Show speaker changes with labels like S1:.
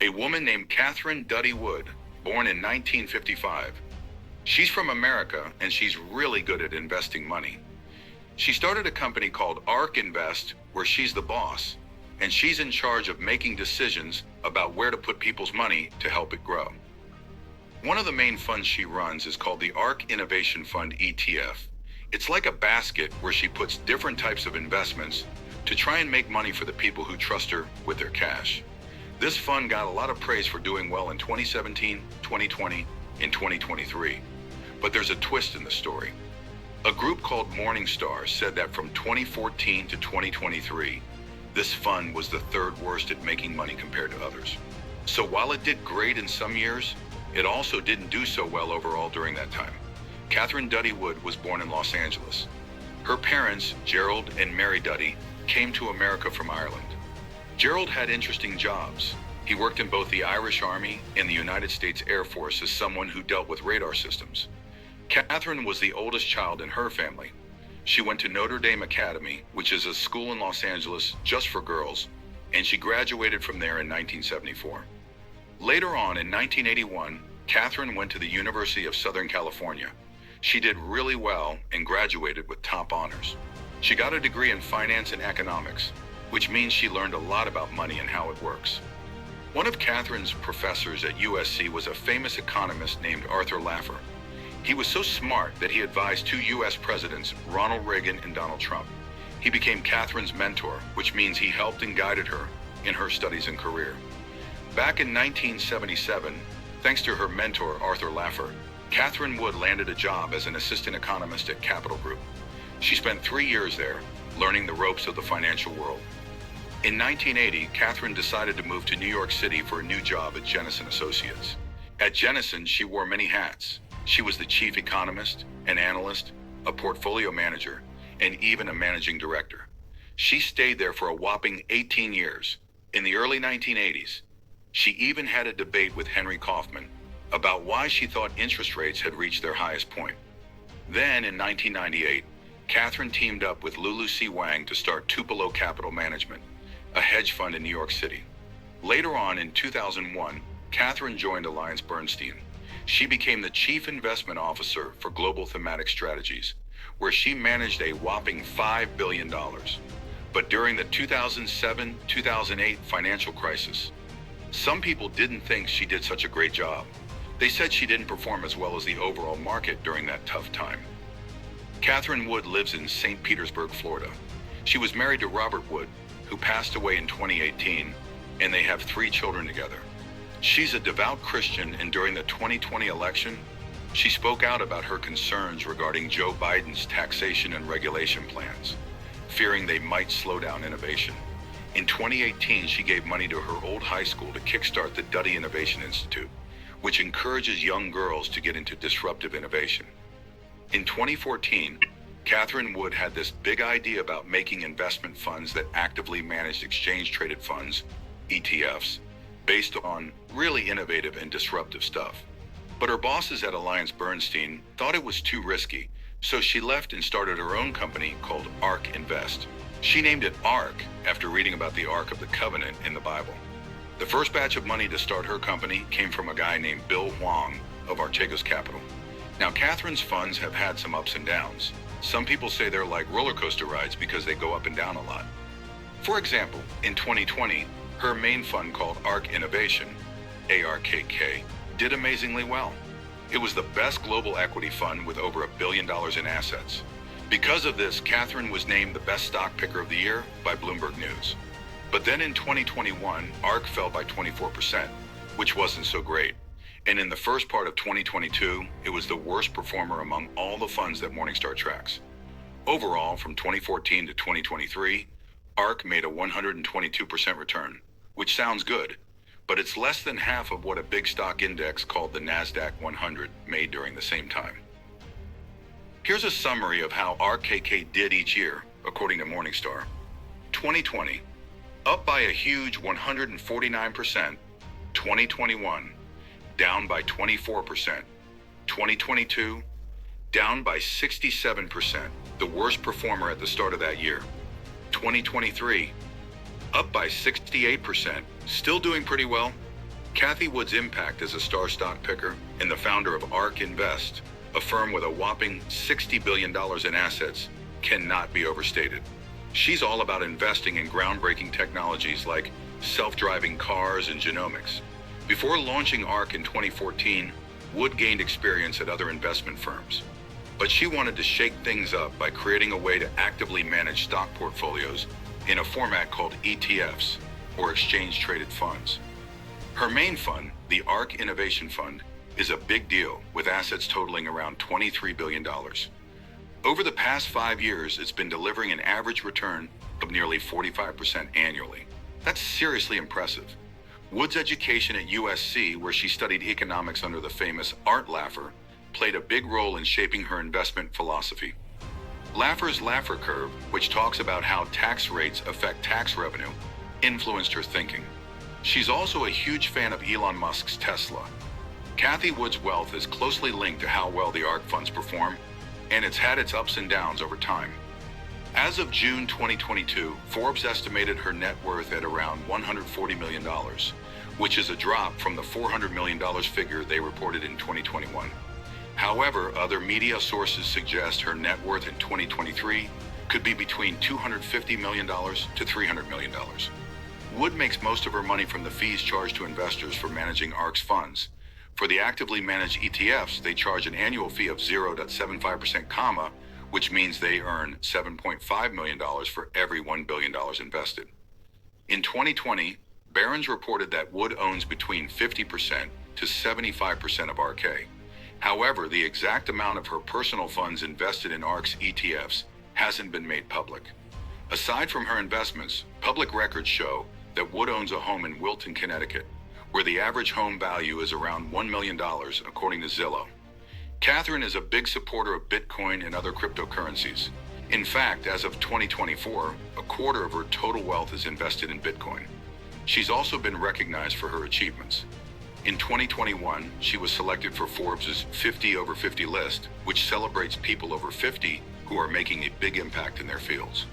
S1: A woman named Cathie Wood, born in 1955. She's from America and she's really good at investing money. She started a company called ARK Invest where she's the boss, and she's in charge of making decisions about where to put people's money to help it grow. One of the main funds she runs is called the ARK Innovation Fund ETF. It's like a basket where she puts different types of investments to try and make money for the people who trust her with their cash. This fund got a lot of praise for doing well in 2017, 2020, and 2023. But there's a twist in the story. A group called Morningstar said that from 2014 to 2023, this fund was the third worst at making money compared to others. So while it did great in some years, it also didn't do so well overall during that time. Cathie Wood was born in Los Angeles. Her parents, Gerald and Mary Duddy, came to America from Ireland. Gerald had interesting jobs. He worked in both the Irish Army and the United States Air Force as someone who dealt with radar systems. Catherine was the oldest child in her family. She went to Notre Dame Academy, which is a school in Los Angeles just for girls, and she graduated from there in 1974. Later on, in 1981, Catherine went to the University of Southern California. She did really well and graduated with top honors. She got a degree in finance and economics, which means she learned a lot about money and how it works. One of Catherine's professors at USC was a famous economist named Arthur Laffer. He was so smart that he advised two US presidents, Ronald Reagan and Donald Trump. He became Catherine's mentor, which means he helped and guided her in her studies and career. Back in 1977, thanks to her mentor, Arthur Laffer, Cathie Wood landed a job as an assistant economist at Capital Group. She spent 3 years there, learning the ropes of the financial world. In 1980, Catherine decided to move to New York City for a new job at Jennison Associates. At Jennison, she wore many hats. She was the chief economist, an analyst, a portfolio manager, and even a managing director. She stayed there for a whopping 18 years. In the early 1980s, she even had a debate with Henry Kaufman about why she thought interest rates had reached their highest point. Then, in 1998, Catherine teamed up with Lulu C. Wang to start Tupelo Capital Management, a hedge fund in New York City. Later on, in 2001, Catherine joined AllianceBernstein. She became the chief investment officer for Global Thematic Strategies, where she managed a whopping $5 billion. But during the 2007-2008 financial crisis, some people didn't think she did such a great job. They said she didn't perform as well as the overall market during that tough time. Cathie Wood lives in St. Petersburg, Florida. She was married to Robert Wood, who passed away in 2018, and they have 3 children together. She's a devout Christian, and during the 2020 election, she spoke out about her concerns regarding Joe Biden's taxation and regulation plans, fearing they might slow down innovation. In 2018, she gave money to her old high school to kickstart the Duddy Innovation Institute, which encourages young girls to get into disruptive innovation. In 2014, Cathie Wood had this big idea about making investment funds that actively managed exchange-traded funds, ETFs, based on really innovative and disruptive stuff. But her bosses at AllianceBernstein thought it was too risky, so she left and started her own company called ARK Invest. She named it ARK after reading about the Ark of the Covenant in the Bible. The first batch of money to start her company came from a guy named Bill Huang of Archegos Capital. Now, Catherine's funds have had some ups and downs. Some people say they're like roller coaster rides because they go up and down a lot. For example, in 2020, her main fund called ARK Innovation, ARKK, did amazingly well. It was the best global equity fund with over $1 billion in assets. Because of this, Catherine was named the best stock picker of the year by Bloomberg News. But then in 2021, ARK fell by 24%, which wasn't so great. And in the first part of 2022, it was the worst performer among all the funds that Morningstar tracks. Overall, from 2014 to 2023, ARK made a 122% return, which sounds good, but it's less than half of what a big stock index called the NASDAQ 100 made during the same time. Here's a summary of how RKK did each year, according to Morningstar. 2020, up by a huge 149%. 2021, down by 24%. 2022, down by 67%, the worst performer at the start of that year. 2023, up by 68%, still doing pretty well. Cathie Wood's impact as a star stock picker and the founder of ARK Invest, a firm with a whopping $60 billion in assets, cannot be overstated. She's all about investing in groundbreaking technologies like self-driving cars and genomics. Before launching ARK in 2014, Wood gained experience at other investment firms. But she wanted to shake things up by creating a way to actively manage stock portfolios in a format called ETFs, or exchange-traded funds. Her main fund, the ARK Innovation Fund, is a big deal with assets totaling around $23 billion. Over the past 5 years, it's been delivering an average return of nearly 45% annually. That's seriously impressive. Wood's education at USC, where she studied economics under the famous Art Laffer, played a big role in shaping her investment philosophy. Laffer's Laffer curve, which talks about how tax rates affect tax revenue, influenced her thinking. She's also a huge fan of Elon Musk's Tesla. Cathie Wood's wealth is closely linked to how well the ARK funds perform, and it's had its ups and downs over time. As of June 2022, Forbes estimated her net worth at around $140 million, which is a drop from the $400 million figure they reported in 2021. However, other media sources suggest her net worth in 2023 could be between $250 million to $300 million. Wood makes most of her money from the fees charged to investors for managing ARK's funds. For the actively managed ETFs, they charge an annual fee of 0.75%, which means they earn $7.5 million for every $1 billion invested. In 2020, Barron's reported that Wood owns between 50% to 75% of ARK. However, the exact amount of her personal funds invested in ARK's ETFs hasn't been made public. Aside from her investments, public records show that Wood owns a home in Wilton, Connecticut, where the average home value is around $1 million, according to Zillow. Catherine is a big supporter of Bitcoin and other cryptocurrencies. In fact, as of 2024, a quarter of her total wealth is invested in Bitcoin. She's also been recognized for her achievements. In 2021, she was selected for Forbes' 50 over 50 list, which celebrates people over 50 who are making a big impact in their fields.